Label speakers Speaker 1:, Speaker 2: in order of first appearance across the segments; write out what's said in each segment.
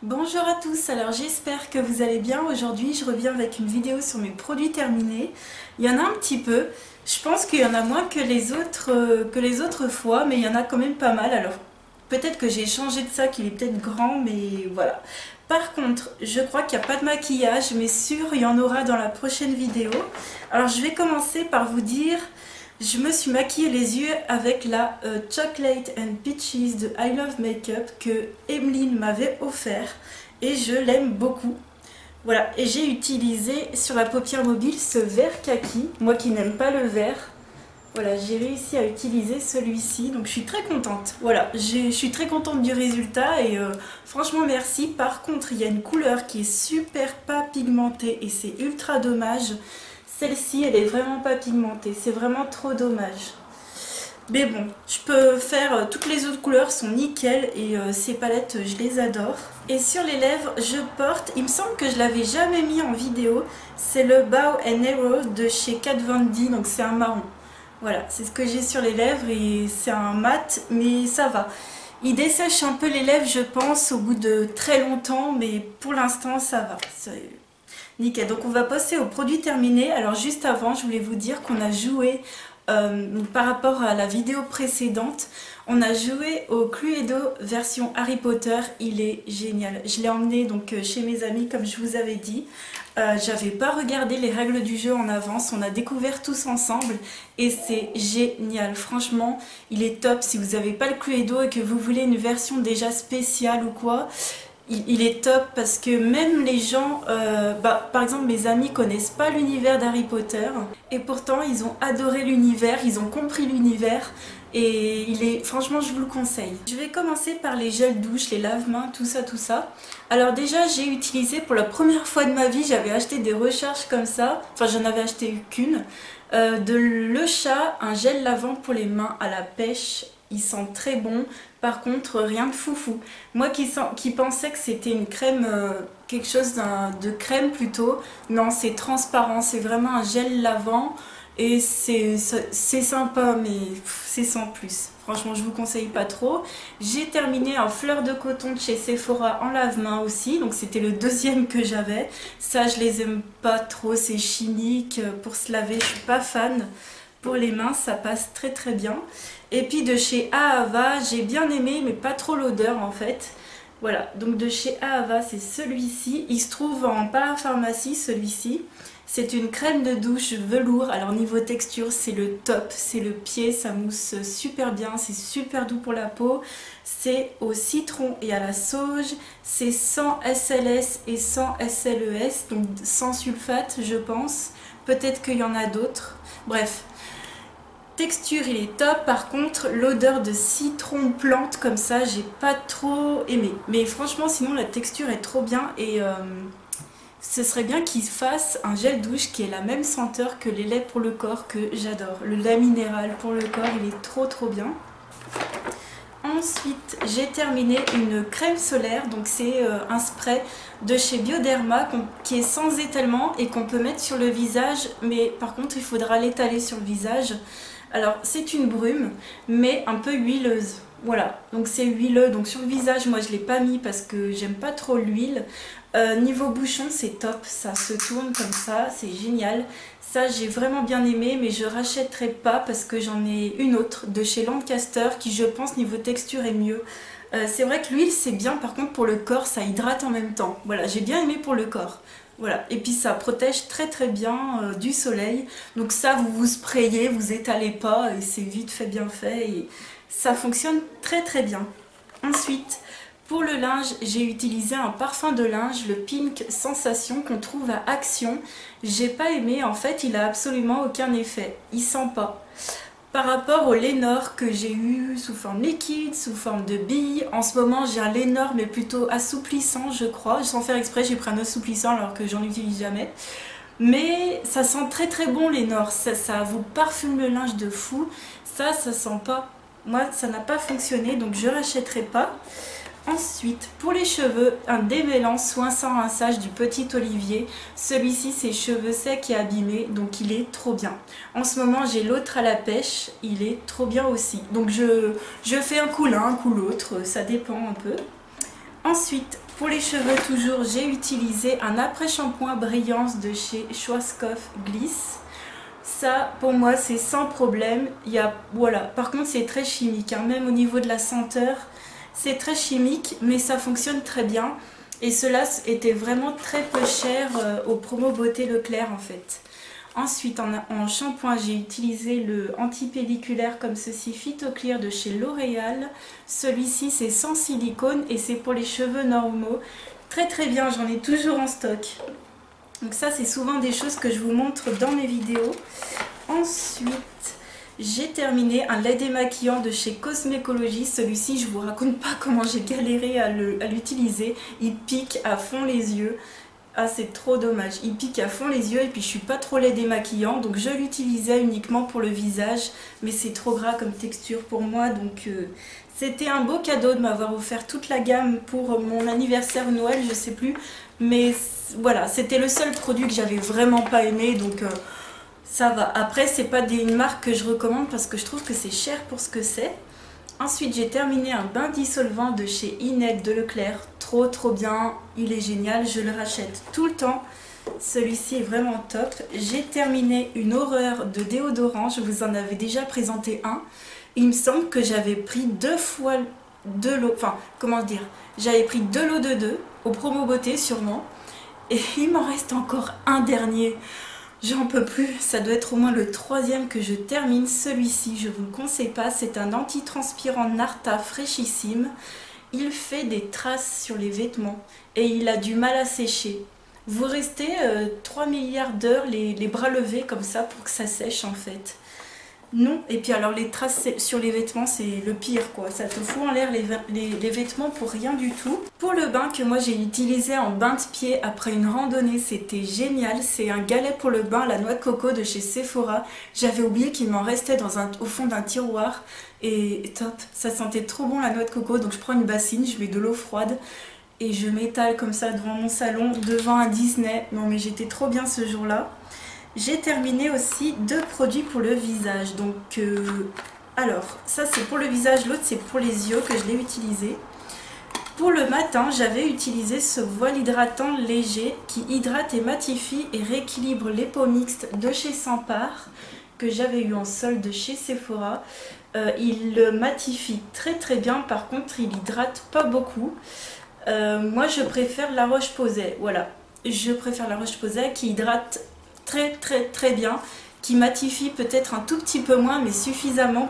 Speaker 1: Bonjour à tous, alors j'espère que vous allez bien. Aujourd'hui je reviens avec une vidéo sur mes produits terminés. Il y en a un petit peu, je pense qu'il y en a moins que les autres fois, mais il y en a quand même pas mal. Alors peut-être que j'ai changé de sac, il est peut-être grand, mais voilà. Par contre, je crois qu'il n'y a pas de maquillage, mais sûr il y en aura dans la prochaine vidéo. Alors je vais commencer par vous dire... Je me suis maquillée les yeux avec la Chocolate and Peaches de I Love Makeup que Emeline m'avait offert et je l'aime beaucoup. Voilà, et j'ai utilisé sur la paupière mobile ce vert kaki, moi qui n'aime pas le vert. Voilà, j'ai réussi à utiliser celui-ci, donc je suis très contente. Voilà, je suis très contente du résultat et franchement merci. Par contre, il y a une couleur qui est super pas pigmentée et c'est ultra dommage. Celle-ci, elle est vraiment pas pigmentée, c'est vraiment trop dommage. Mais bon, je peux faire, toutes les autres couleurs sont nickel et ces palettes, je les adore. Et sur les lèvres, je porte, il me semble que je l'avais jamais mis en vidéo, c'est le Bow and Arrow de chez Kat Von D, donc c'est un marron. Voilà, c'est ce que j'ai sur les lèvres et c'est un mat, mais ça va. Il dessèche un peu les lèvres, je pense, au bout de très longtemps, mais pour l'instant, ça va. Nickel, donc on va passer aux produits terminés. Alors juste avant, je voulais vous dire qu'on a joué, par rapport à la vidéo précédente, on a joué au Cluedo version Harry Potter. Il est génial. Je l'ai emmené donc chez mes amis comme je vous avais dit. J'avais pas regardé les règles du jeu en avance, on a découvert tous ensemble et c'est génial. Franchement, il est top. Si vous n'avez pas le Cluedo et que vous voulez une version déjà spéciale ou quoi, il est top parce que même les gens, par exemple mes amis connaissent pas l'univers d'Harry Potter et pourtant ils ont adoré l'univers, ils ont compris l'univers et franchement je vous le conseille. Je vais commencer par les gels douche, les lave-mains, tout ça tout ça. Alors déjà j'ai utilisé pour la première fois de ma vie, j'avais acheté des recharges comme ça, enfin j'en avais acheté qu'une, de Le Chat, un gel lavant pour les mains à la pêche. Il sent très bon, par contre rien de foufou. Moi qui pensais que c'était une crème, quelque chose de crème plutôt, non c'est transparent, c'est vraiment un gel lavant et c'est sympa mais c'est sans plus. Franchement je vous conseille pas trop. J'ai terminé en fleur de coton de chez Sephora en lave-main aussi, donc c'était le deuxième que j'avais. Ça je les aime pas trop, c'est chimique, pour se laver je suis pas fan. Pour les mains, ça passe très très bien. Et puis de chez Ahava, j'ai bien aimé, mais pas trop l'odeur en fait. Voilà, donc de chez Ahava, c'est celui-ci. Il se trouve en parapharmacie, celui-ci. C'est une crème de douche velours. Alors niveau texture, c'est le top. C'est le pied, ça mousse super bien. C'est super doux pour la peau. C'est au citron et à la sauge. C'est sans SLS et sans SLES, donc sans sulfate, je pense. Peut-être qu'il y en a d'autres. Bref. Texture il est top, par contre l'odeur de citron plante comme ça j'ai pas trop aimé, mais franchement sinon la texture est trop bien et ce serait bien qu'ils fassent un gel douche qui ait la même senteur que les laits pour le corps que j'adore. Le lait minéral pour le corps il est trop bien. Ensuite j'ai terminé une crème solaire, donc c'est un spray de chez Bioderma qui est sans étalement et qu'on peut mettre sur le visage, mais par contre il faudra l'étaler sur le visage. Alors c'est une brume mais un peu huileuse, voilà, donc c'est huileux, donc sur le visage moi je l'ai pas mis parce que j'aime pas trop l'huile. Niveau bouchon c'est top, ça se tourne comme ça, c'est génial. Ça j'ai vraiment bien aimé mais je rachèterai pas parce que j'en ai une autre de chez Lancaster qui je pense niveau texture est mieux. C'est vrai que l'huile c'est bien, par contre pour le corps ça hydrate en même temps, voilà, j'ai bien aimé pour le corps. Voilà, et puis ça protège très bien du soleil, donc ça vous vous sprayez, vous étalez pas et c'est vite fait bien fait et ça fonctionne très bien. Ensuite pour le linge j'ai utilisé un parfum de linge, le Pink Sensation qu'on trouve à Action. J'ai pas aimé, en fait il a absolument aucun effet, il sent pas. Par rapport au Lénore que j'ai eu sous forme liquide, sous forme de billes, en ce moment j'ai un Lénore mais plutôt assouplissant je crois, sans faire exprès j'ai pris un assouplissant alors que j'en utilise jamais. Mais ça sent très bon Lénore, ça vous parfume le linge de fou, ça sent pas. Moi ça n'a pas fonctionné donc je rachèterai pas. Ensuite, pour les cheveux, un démêlant soin sans rinçage du Petit Olivier. Celui-ci, c'est cheveux secs et abîmés, donc il est trop bien. En ce moment, j'ai l'autre à la pêche, il est trop bien aussi. Donc je fais un coup l'un, un coup l'autre, ça dépend un peu. Ensuite, Pour les cheveux toujours, j'ai utilisé un après-shampoing Brillance de chez Schwarzkopf Gliss. Ça, pour moi, c'est sans problème. Voilà. Par contre, c'est très chimique, hein. Même au niveau de la senteur, c'est très chimique, mais ça fonctionne très bien. Et cela était vraiment très peu cher au promo Beauté Leclerc, en fait. Ensuite, en shampoing, j'ai utilisé le anti-pelliculaire comme ceci, Phytoclear de chez L'Oréal. Celui-ci, c'est sans silicone et c'est pour les cheveux normaux. Très très bien, j'en ai toujours en stock. Donc ça, c'est souvent des choses que je vous montre dans mes vidéos. Ensuite, j'ai terminé un lait démaquillant de chez Cosmécologie. Celui-ci, je vous raconte pas comment j'ai galéré à l'utiliser. Il pique à fond les yeux. Ah, c'est trop dommage. Il pique à fond les yeux et puis je suis pas trop lait démaquillant. Donc je l'utilisais uniquement pour le visage. Mais c'est trop gras comme texture pour moi. Donc c'était un beau cadeau de m'avoir offert toute la gamme pour mon anniversaire ou Noël, je sais plus. Mais voilà, c'était le seul produit que j'avais vraiment pas aimé. Donc ça va. Après, c'est pas une marque que je recommande parce que je trouve que c'est cher pour ce que c'est. Ensuite, j'ai terminé un bain dissolvant de chez Ined de Leclerc. Trop bien, il est génial, je le rachète tout le temps. Celui-ci est vraiment top. J'ai terminé une horreur de déodorant, je vous en avais déjà présenté un. Il me semble que j'avais pris 2 fois de l'eau, enfin, comment dire, j'avais pris de l'eau de 2 au promo beauté sûrement. Et il m'en reste encore un dernier. J'en peux plus, ça doit être au moins le 3e que je termine. Celui-ci, je vous le conseille pas, c'est un anti-transpirant Narta fraîchissime. Il fait des traces sur les vêtements et il a du mal à sécher. Vous restez 3 milliards d'heures les bras levés comme ça pour que ça sèche en fait. Non, et puis alors les traces sur les vêtements c'est le pire quoi, ça te fout en l'air les vêtements pour rien du tout. Pour le bain que moi j'ai utilisé en bain de pied après une randonnée, c'était génial, c'est un galet pour le bain à la noix de coco de chez Sephora. J'avais oublié qu'il m'en restait au fond d'un tiroir et top, ça sentait trop bon la noix de coco, donc je prends une bassine, je mets de l'eau froide et je m'étale comme ça devant mon salon, devant un Disney. Non mais j'étais trop bien ce jour-là. J'ai terminé aussi 2 produits pour le visage. Donc, alors, ça c'est pour le visage, l'autre c'est pour les yeux que je l'ai utilisé. Pour le matin, j'avais utilisé ce voile hydratant léger qui hydrate et matifie et rééquilibre les peaux mixtes de chez Sampar que j'avais eu en solde chez Sephora. Il le matifie très bien, par contre il hydrate pas beaucoup. Moi je préfère la Roche-Posay, voilà. Je préfère la Roche-Posay qui hydrate très bien, qui matifie peut-être un tout petit peu moins mais suffisamment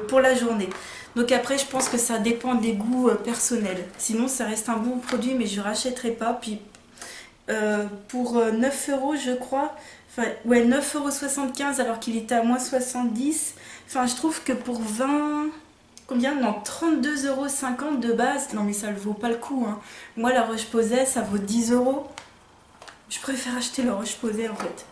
Speaker 1: pour la journée. Donc après je pense que ça dépend des goûts personnels, sinon ça reste un bon produit mais je rachèterai pas. Puis pour 9 € je crois, enfin ouais 9,75 € alors qu'il était à moins 70, enfin je trouve que pour 20... Combien? Non, 32,50 € de base, non mais ça ne vaut pas le coup hein. Moi la Roche-Posay ça vaut 10 €. Je préfère acheter la Roche-Posay en fait.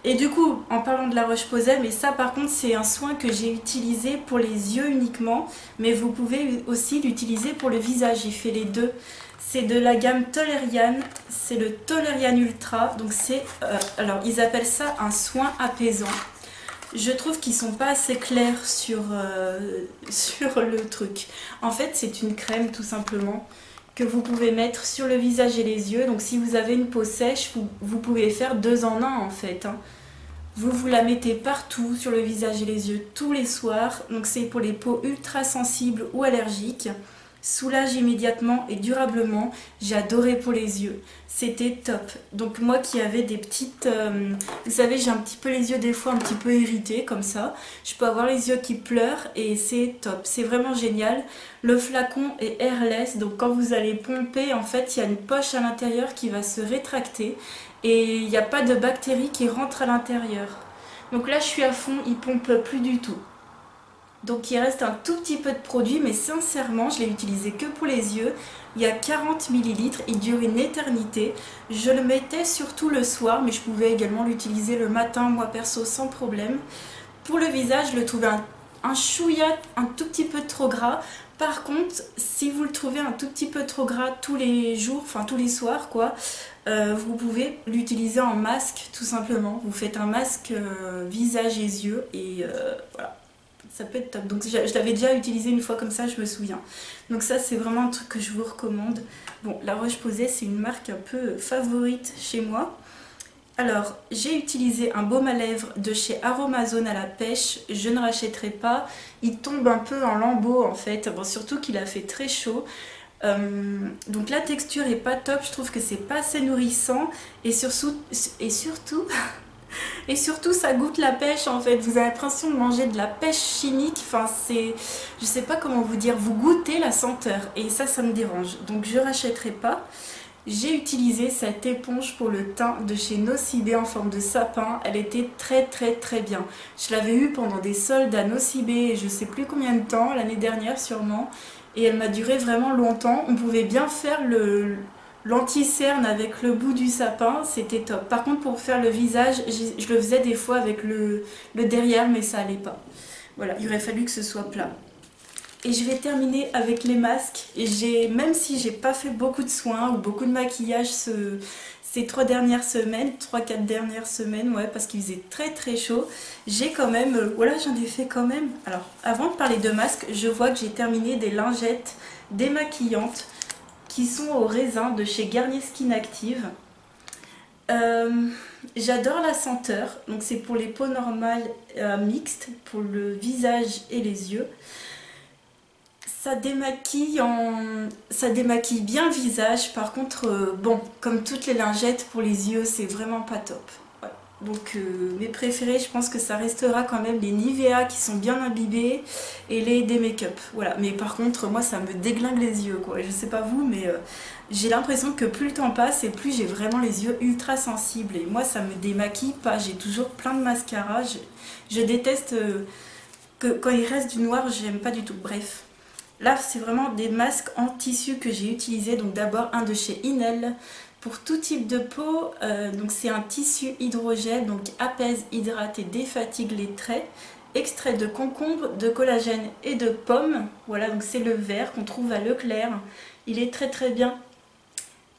Speaker 1: Et du coup, en parlant de la Roche-Posay, mais ça par contre c'est un soin que j'ai utilisé pour les yeux uniquement, mais vous pouvez aussi l'utiliser pour le visage, j'ai fait les deux. C'est de la gamme Toleriane, c'est le Toleriane Ultra, donc c'est, alors ils appellent ça un soin apaisant. Je trouve qu'ils sont pas assez clairs sur le truc. En fait c'est une crème tout simplement que vous pouvez mettre sur le visage et les yeux. Donc si vous avez une peau sèche, vous pouvez faire 2 en 1 en fait. Vous la mettez partout sur le visage et les yeux tous les soirs. Donc c'est pour les peaux ultra sensibles ou allergiques. Soulage immédiatement et durablement. J'ai adoré pour les yeux. C'était top. Donc moi qui avais des petites... vous savez, j'ai un petit peu les yeux des fois un petit peu irrités comme ça. Je peux avoir les yeux qui pleurent et c'est top. C'est vraiment génial. Le flacon est airless. Donc quand vous allez pomper, en fait, il y a une poche à l'intérieur qui va se rétracter. Et il n'y a pas de bactéries qui rentrent à l'intérieur. Donc là, je suis à fond. Il pompe plus du tout. Donc il reste un tout petit peu de produit, mais sincèrement je l'ai utilisé que pour les yeux. Il y a 40 ml, il dure une éternité. Je le mettais surtout le soir, mais je pouvais également l'utiliser le matin, moi perso, sans problème. Pour le visage, je le trouvais un chouïa, un tout petit peu trop gras. Par contre, si vous le trouvez un tout petit peu trop gras tous les jours, enfin tous les soirs quoi, vous pouvez l'utiliser en masque tout simplement. Vous faites un masque visage et yeux et voilà. ça peut être top. Donc je l'avais déjà utilisé une fois comme ça, je me souviens. Donc ça c'est vraiment un truc que je vous recommande. Bon, la Roche-Posay c'est une marque un peu favorite chez moi. Alors, j'ai utilisé un baume à lèvres de chez Aromazone à la pêche. Je ne rachèterai pas. Il tombe un peu en lambeaux en fait. Bon, surtout qu'il a fait très chaud. Donc la texture est pas top. Je trouve que c'est pas assez nourrissant. Et surtout, ça goûte la pêche en fait. Vous avez l'impression de manger de la pêche chimique. Enfin, c'est... Je sais pas comment vous dire. Vous goûtez la senteur. Et ça me dérange. Donc je rachèterai pas. J'ai utilisé cette éponge pour le teint de chez Nocibé en forme de sapin. Elle était très bien. Je l'avais eue pendant des soldes à Nocibé, je sais plus combien de temps, l'année dernière sûrement. Et elle m'a duré vraiment longtemps. On pouvait bien faire l'anti-cerne avec le bout du sapin, c'était top. Par contre pour faire le visage, je le faisais des fois avec le derrière mais ça allait pas. Voilà, il aurait fallu que ce soit plat. Et je vais terminer avec les masques. Même si j'ai pas fait beaucoup de soins ou beaucoup de maquillage ces 3-4 dernières semaines, ouais, parce qu'il faisait très chaud, j'ai quand même, voilà, j'en ai fait quand même. Alors, avant de parler de masques, je vois que j'ai terminé des lingettes démaquillantes qui sont au raisin de chez Garnier Skin Active. J'adore la senteur, donc c'est pour les peaux normales mixtes, pour le visage et les yeux. Ça démaquille bien le visage, par contre, bon, comme toutes les lingettes pour les yeux, c'est vraiment pas top. Ouais. Donc mes préférés, je pense que ça restera quand même les Nivea qui sont bien imbibés et les des make-up. Voilà, mais par contre, moi ça me déglingue les yeux, quoi. Je sais pas vous, mais j'ai l'impression que plus le temps passe et plus j'ai vraiment les yeux ultra sensibles. Et moi ça me démaquille pas, j'ai toujours plein de mascara. Je déteste que quand il reste du noir, j'aime pas du tout. Bref. Là, c'est vraiment des masques en tissu que j'ai utilisé. Donc d'abord un de chez Inel pour tout type de peau. Donc c'est un tissu hydrogel, donc apaise, hydrate et défatigue les traits. Extrait de concombre, de collagène et de pomme. Voilà, donc c'est le vert qu'on trouve à Leclerc. Il est très bien.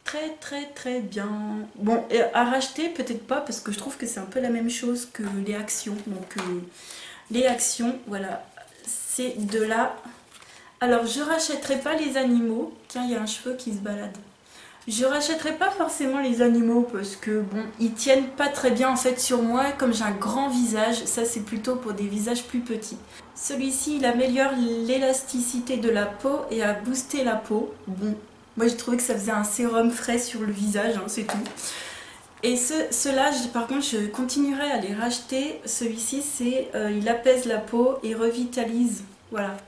Speaker 1: Très bien. Bon, à racheter peut-être pas parce que je trouve que c'est un peu la même chose que les actions. Donc les actions, voilà, c'est de là. Alors, je rachèterai pas les animaux. Tiens, il y a un cheveu qui se balade. Je rachèterai pas forcément les animaux parce que, bon, ils tiennent pas très bien en fait sur moi. Comme j'ai un grand visage, ça c'est plutôt pour des visages plus petits. Celui-ci, il améliore l'élasticité de la peau et a boosté la peau. Bon, moi j'ai trouvé que ça faisait un sérum frais sur le visage, hein, c'est tout. Et ceux-là, par contre, je continuerai à les racheter. Celui-ci, il apaise la peau et revitalise. Voilà.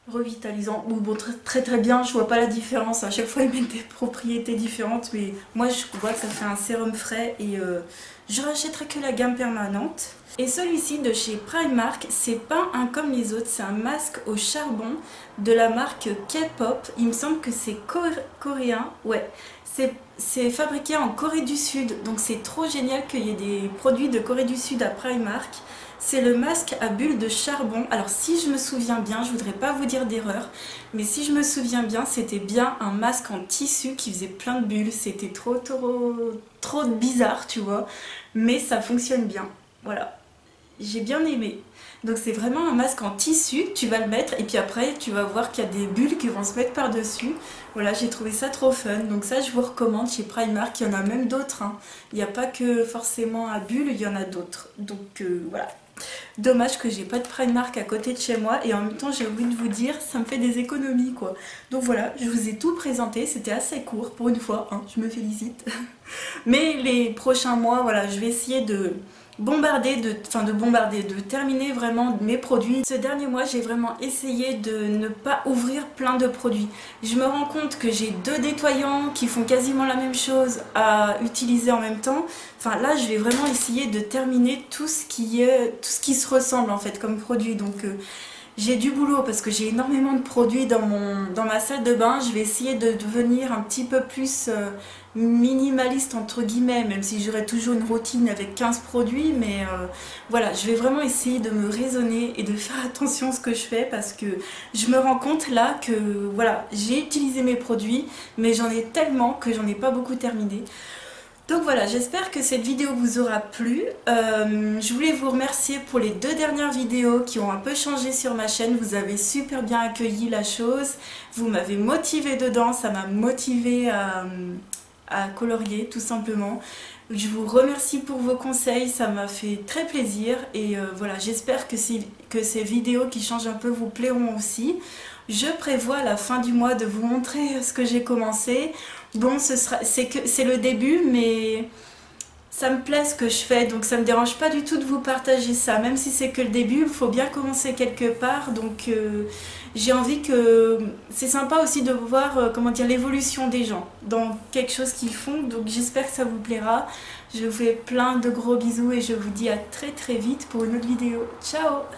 Speaker 1: Revitalisant, ou bon, très bien, je vois pas la différence, à chaque fois ils mettent des propriétés différentes, mais moi je vois que ça fait un sérum frais et je rachèterai que la gamme permanente. Et celui-ci de chez Primark, c'est pas un comme les autres, c'est un masque au charbon de la marque K-pop, il me semble que c'est coréen, ouais, c'est fabriqué en Corée du Sud, donc c'est trop génial qu'il y ait des produits de Corée du Sud à Primark. C'est le masque à bulles de charbon. Alors si je me souviens bien, je voudrais pas vous dire d'erreur, mais si je me souviens bien, c'était bien un masque en tissu qui faisait plein de bulles. C'était trop bizarre, tu vois, mais ça fonctionne bien. Voilà, j'ai bien aimé. Donc c'est vraiment un masque en tissu, tu vas le mettre et puis après tu vas voir qu'il y a des bulles qui vont se mettre par-dessus. Voilà, j'ai trouvé ça trop fun. Donc ça je vous recommande chez Primark, il y en a même d'autres, hein. Il n'y a pas que forcément à bulles, il y en a d'autres. Donc voilà. Dommage que j'ai pas de Primark à côté de chez moi et en même temps j'ai oublié de vous dire, ça me fait des économies quoi. Donc voilà, je vous ai tout présenté, c'était assez court pour une fois, hein, je me félicite. Mais les prochains mois, voilà, je vais essayer de de terminer vraiment mes produits. Ce dernier mois, j'ai vraiment essayé de ne pas ouvrir plein de produits. Je me rends compte que j'ai 2 nettoyants qui font quasiment la même chose à utiliser en même temps. Enfin là, je vais vraiment essayer de terminer tout ce qui se ressemble en fait comme produit. Donc j'ai du boulot parce que j'ai énormément de produits dans ma salle de bain. Je vais essayer de devenir un petit peu plus minimaliste entre guillemets, même si j'aurai toujours une routine avec 15 produits, mais voilà, je vais vraiment essayer de me raisonner et de faire attention à ce que je fais parce que je me rends compte là que voilà, j'ai utilisé mes produits, mais j'en ai tellement que j'en ai pas beaucoup terminé. Donc voilà, j'espère que cette vidéo vous aura plu. Je voulais vous remercier pour les 2 dernières vidéos qui ont un peu changé sur ma chaîne. Vous avez super bien accueilli la chose. Vous m'avez motivé dedans, ça m'a motivé à colorier tout simplement. Je vous remercie pour vos conseils, ça m'a fait très plaisir. Et voilà, j'espère que ces vidéos qui changent un peu vous plairont aussi. Je prévois à la fin du mois de vous montrer ce que j'ai commencé. Bon, c'est le début, mais ça me plaît ce que je fais, donc ça me dérange pas du tout de vous partager ça. Même si c'est que le début, il faut bien commencer quelque part. Donc j'ai envie que... C'est sympa aussi de voir comment dire, l'évolution des gens dans quelque chose qu'ils font. Donc j'espère que ça vous plaira. Je vous fais plein de gros bisous et je vous dis à très très vite pour une autre vidéo. Ciao!